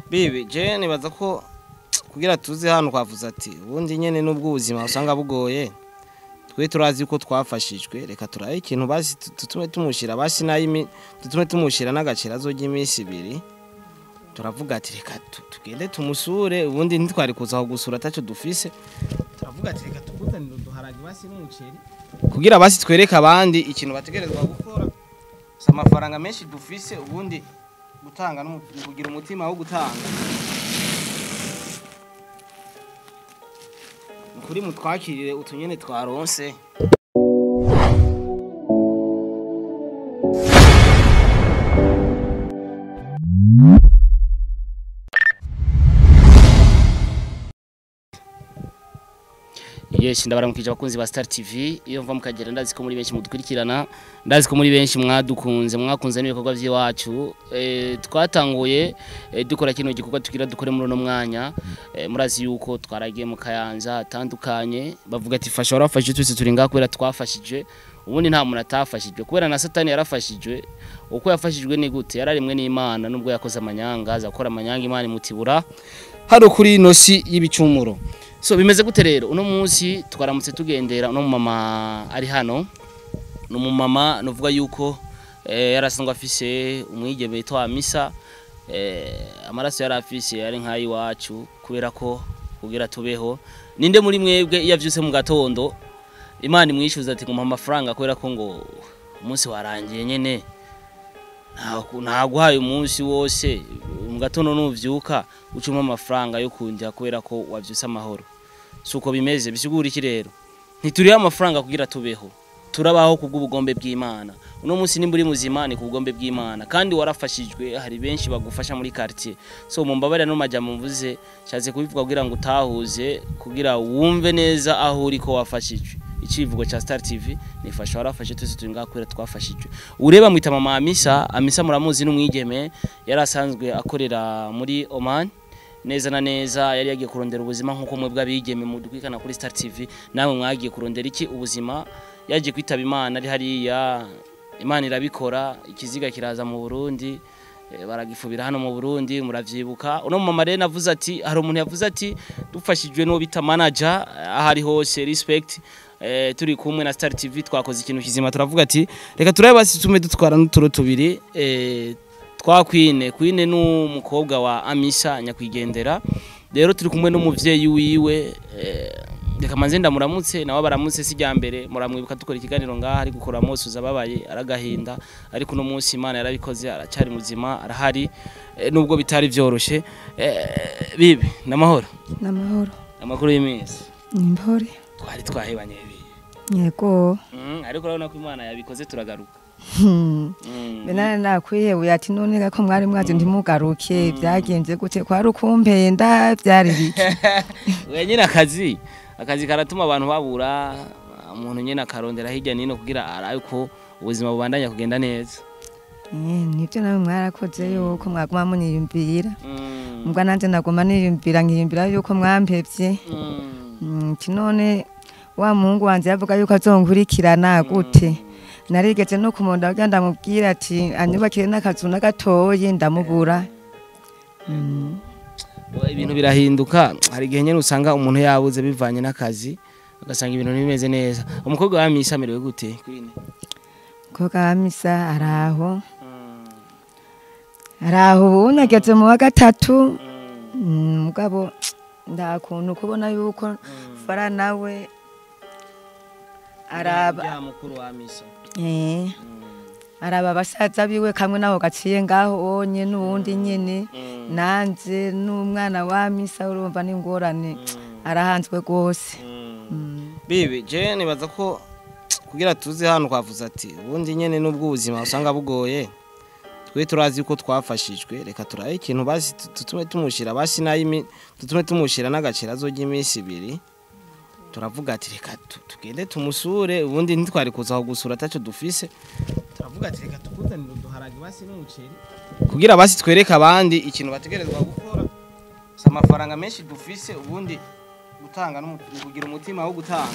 Bibi je nibaza ko kugira tuze hano kwavuze ati ubundi nyene nubwo ubuzima usanga bugoye twe turazi uko twafashijwe reka turaye ikintu basi tutume tumushira basi nayimi tutume tumushira n'agaciro azojya iminsi 2 turavuga ati reka tugende tumusure ubundi ntitwari kuza aho gusura ataco dufise turavuga ati reka tukuzanira uduharage basi n'umuceri kugira basi twereka abandi ikintu bategerezwa gukora amafaranga menshi dufise ubundi gutanga no kugira umutima wo gutanga kuri mutwakirire utunyene twaronse Yes, ndabaramukije abakunzi ba Star TV iyo mva mukagera ndazi ko muri benshi mudukurikirana ndazi ko muri benshi mwadukunze mwakunze n'ibikorwa by'iwacu twatanguye dukora kino gikorwa tugira dukore muri no mwanya murazi yuko twaragiye mu Kayanza atandukanye bavuga ati fasha warafashije twese turi ngaho kubera twafashije ubundi nta muntu atafashije kubera na Satani yarafashijwe uko yafashijwe ni gute yararimwe n'Imana nubwo yakoze amanyanga azakora amanyanga Imana imutibura hari kuri inosi y'ibicumuro. So bimeze gute rero uno munsi twaramutse tugendera uno mama ari hano no mama novuga yuko yarasangwa afise umwigeme yitwa Misa amaraso yarafise yari nkayi wacu kubera ko kugira tubeho ninde muri mwebwe yavyuse mu gatondo Imana imwishuza ati ngomba amafaranga kubera ko ngo umunsi warangiye nyene nta guhaye umunsi wose mu gatondo nuvyuka ucuma amafaranga yo kundya kubera ko wavyuse amahoro suko bimeze bisigura iki rero ntituriye amafaranga kugira tubeho turabaho kubw'ubugombe bw'Imana uno munsi nimburi muzima ni kubugombe bw'Imana kandi warafashijwe hari benshi bagufasha muri quartier so mumbabare no majambo mvuze cyaze kubivuga kugira ngo utahuze kugira wumve neza aho uri ko wafashijwe ikivugo cha Star TV nifasha warafashe twese turinga kwera twafashijwe ureba mwita mama Amisa muramuzi n'umwigeme yarasanzwe akorera muri Oman neza na neza yari yagiye kurondera ubuzima nkuko mwe bwabigeme mudukikana kuri Star TV namwe mwagiye kurondera iki ubuzima yagiye kwitaba Imana ari hariya Imana irabikora ikiziga kiraza mu Burundi baragifubira hano mu Burundi muravyibuka uno mama rero navuze ati hari umuntu yavuze ati dufashijwe no bita manager ahari hose respect turi kumwe na Star TV twakoze ikintu kizima turavuga ati reka turabe basi tume dutwara n'uturo tubiri twakwine n'umukobwa wa Amisa nyakwigendera rero turi kumwe n'umuvyeyi wiwe reka manze ndamuramutse nawe baramutse sijyambere muramwibuka dukora ikiganiro ngaha ari gukora Mose uzababaye aragahinda ariko no munsi Imana yarabikoze aracari muzima arahari nubwo bitari byoroshe bibi namahoro amakuru y'imisi Impore twari twahebanye yego ariko urabona ko Imana yabikoze turagaruka Benana nakwiyewe ati none gako mwari mwaje ndimugaruke byagenze gute kwa rukumpenda byari biki we nyine akazi karatuma abantu babura umuntu nyine akarondera hirya nino kugira arayuko ubuzima bubandanya kugenda neza nibyo nawe mwarakoze yuko mwaguma muniyumvira mbwa nanje nagoma niyumvira yuko mwampevye none wa muhungu wanje yavuga yuko azonkurikirana gute narigeze no kumonda kugira ndamubwira ati anyubakire n'akazu na gatoyi ndamubura ibintu birahinduka hari igihe nyene usanga umuntu yabuze bivanye n'akazi ugasanga ibintu bimeze neza umukobwa wa Misa amerewe gute kwine umukobwa wa Misa araho unageze mu wa gatatu mugabo ndakuntu kubona yuko fara nawe araba mukuru wa Misa araba basaza biwe kamwe naho gaciye ngaho onye n'uwundi nyene nanze n'umwana wa Misa urumva n'ingorane arahanzwe gose bibi je nibaza ko kugira tuze hano kwavuze ati ubundi nyene nubwo ubuzima usanga bugoye twe turazi uko twafashijwe reka turaye ikintu basi tutume tumushira basi nayimi tutume tumushira n'agaciro azojya iminsi 2 turavuga ati reka tugende tumusure ubundi ntitwari kuza aho gusura ataco dufise turavuga ati reka tukuzanira uduharage basi n'umuceri kugira basi twereka abandi ikintu bategerezwa gukora amafaranga menshi dufise ubundi gutanga no kugira umutima wo gutanga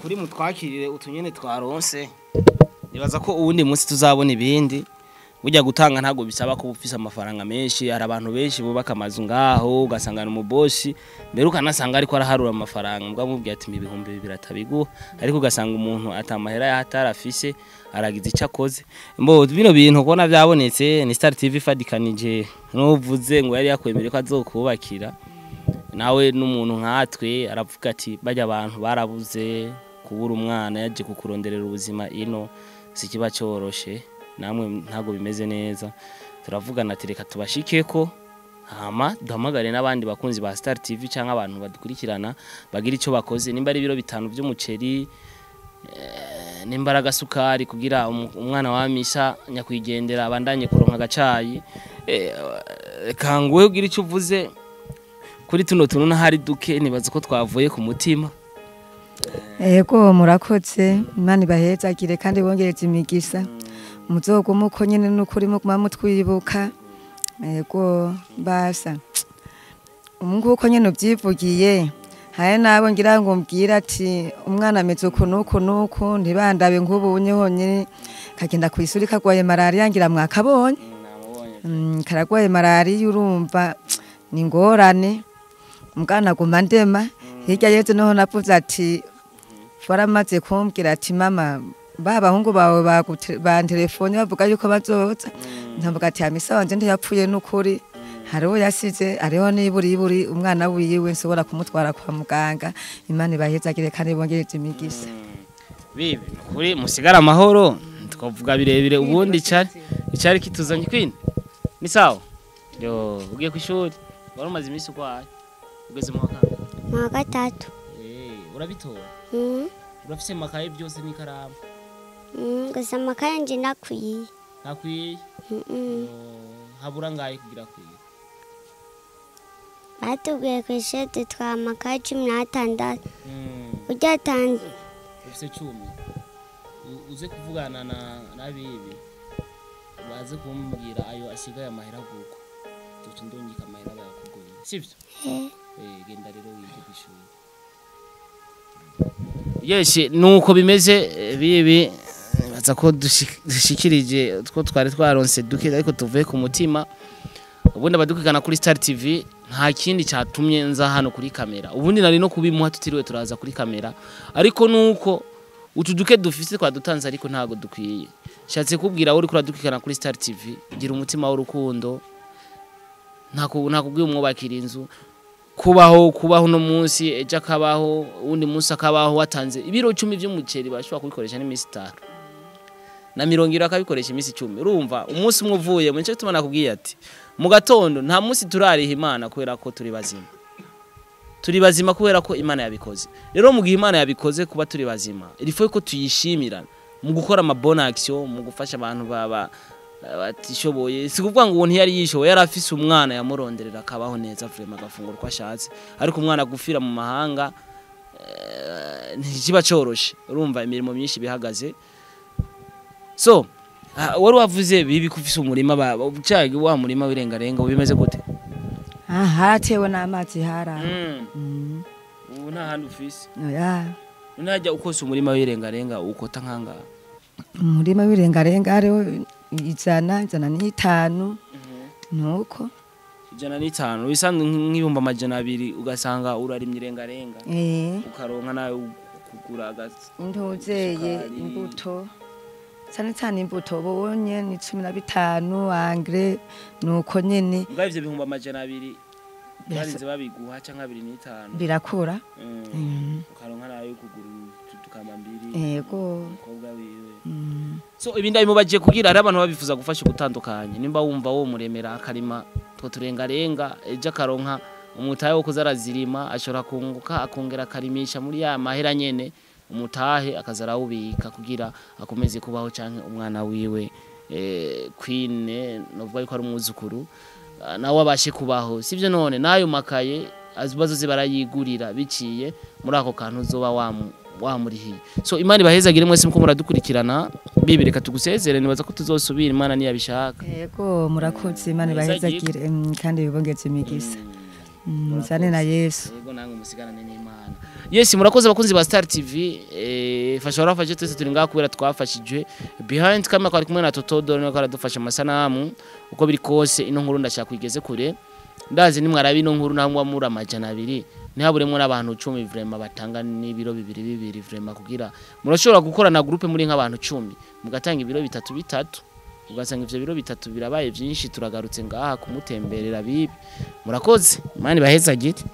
kuri mutwakirire utunyene twaronse nibaza ko ubundi munsi tuzabona ibindi burya gutanga ntago bisaba ko ufise amafaranga menshi. Hari abantu benshi bubaka amazu ngaho ugasangana umubosi mbere ukanasanga ariko araharura amafaranga mbwa mubwiye ati ibihumbi 2 atabiguha, ariko ugasanga umuntu atamahera yahatarafise aragize icyo akoze. Mbo bino bintu kubona byabonetse ni Star TV fadikanije nuvuze ngo yari yakwemere ko azokubakira nawe n'umuntu nkatwe aravuga ati bajya abantu barabuze kubura umwana yaje kukuronderera ubuzima ino si kiba cyoroshe, namwe ntago bimeze neza. Turavugana ati reka tubashikeko hama duhamagare n'abandi bakunzi ba Star TV cyangwa abantu badukurikirana bagira icyo bakoze, nimba ari ibiro 5 by'umuceri n'imbaraga sukari kugira umwana wa Misha nyakwigendera abandanye kuronka agacayi. Kanguwe ugira icyo uvuze kuri tuno tuntu nahari duke nibaza ko twavuye ku mutima. Yego murakoze, Imana ibahezagire kandi bongereze imigisha. Muzogume uko nyene n'ukuri mu mutwibuka. Yego basa umungu uko nyene ubyivugiye haye nabo ngira ngo mbwira ati umwana ameze uko nuko ntibandabe nk'ubunye honyene kagenda kwisuri kagwaye malaria ngira mwakabonye. Karagwaye malaria urumva ni ngorane umwana guma ndema. Hirya yezo noho navuze ati faramaze kumbwira ati mama babahungu bawe ba telefone bavuga yuko bazoza. Ntamvuga ati amisa wanje ntiyapfuye n'ukuri, hariho yasize ariho niburi umwana wiwe nsobora kumutwara kwa muganga. Imana ibahezagire kandi bongereze imigisha. Bibi kuri musigara amahoro twavuga birebire ubundi cyari kituzanye kwini ni sawa. Yo ugiye ku ishuri wari umaze iminsi ukwaye ugeze mu wa gatatu. Urabitora? Urafise makaye byose n'ikaramu? Gusa makaye nje nakwiye. Nakwiye? Habura ngaye kugira kwiye. Batubwiye ko ishete twa makaye 16. Ujya tanze. Ufise 10. Uze kuvugana na bibi. Baze kumbwira ayo asigaye amahera guko. Tuti ndongika amahera bayakugoye. Sivyo? Genda rero wige kwishuri. Yes, nuko bimeze bibi baza ko dushikirije two twari twaronse duke ariko tuvuye ku mutima. Ubundi badukikana kuri Star TV nta kindi cyatumye nza hano kuri kamera. Ubundi nari no kubimuha tutiriwe turaza kuri kamera, ariko nuko utuduke dufise kwa dutanze ariko ntago dukwiye. Shatse kubwira uri kuradukikana kuri Star TV gira umutima w'urukundo, ntakubwiye umwubakira inzu kubaho no munsi eja kabaho undi munsi akabaho watanze ibiro 10 by'umuceri bashobora kubikoresha n'imisi 5 na 20 akabikoresha imisi 10. Urumva umunsi umwe uvuye mu cyo tumana kubwiye ati mu gatondo nta munsi turariha Imana kubera ko turi bazima kubera ko Imana yabikoze. Rero mu gihe Imana yabikoze kuba turi bazima ilifo ko tuyishimira mu gukora amabona action mu gufasha abantu batishoboye. Sikuvuga ngo ntiyari yishoboye, yari afise umwana yamuronderera akabaho neza vrema agafungura ko ashatse, ariko umwana gufira mu mahanga ntikiba coroshe. Urumva imirimo myinshi bihagaze. So wari wavuze bibi kufise umurima ucagi wa murima w'irengarenga ubimeze gute? Haratewe n'amazi hara. Ubu nta handi ufise? Oya. Unajya ukose umurima w'irengarenga ukota nkanga? Umurima w'irengarenga ariho 105 nuko 105 bisanzwe nk'ibihumbi 200 ugasanga urarimye irengarenga ukaronka nayo kugura indozeye imbuto cyane imbuto bonye ni 15 angre nuko nyene ngavye ibihumbi 200 barinze babiguha canka 25 birakura ukaronka nayo kugura tukama 2 yego umukobwa wiwe. So ibinda bimubaje kugira ari abantu babifuza gufasha gutandukanye, nimba wumva wo muremera akarima two turengarenga eja karonka umutahe wo kuzarazirima ashora kunguka akongera akarimisha muri ya mahera nyene umutahe akazarawubika kugira akomeze kubaho canke umwana wiwe Queen novuga yuko ari umuzukuru nawe abashe kubaho. Sivyo none nayo makaye azibazo barayigurira biciye muri ako kantu uzoba wamurihiye. So Imana ibahezagire mwese muko muradukurikirana bibireka tugusezere nibaza ko tuzosubira Imana niyabishaka. Yego murakoze Imana ibahezagire kandi bibongeze imigisha. muzane na Yesu. Yego nange musigarane n'Imana. Yes, murakoze abakunzi ba Star TV, fasha warafashe twese turi ngaha kubera twafashije. Behind camera kwari kumwe na Totodo no karadufasha amasanamu uko biri kose ino nkuru ndashaka kwigeze kure. Ndazi ni mwarabi ino nkuru namwe muri amajana 2 ntihaburemo n'abantu 10 vraiment batanga n'ibiro 2 vraiment kugira murashobora gukorana groupe muri nk'abantu 10 mugatanga ibiro 3 ugasanga ivyo biro 3 birabaye byinshi turagarutse ngaha kumutemberera bibi murakoze mani baheza giti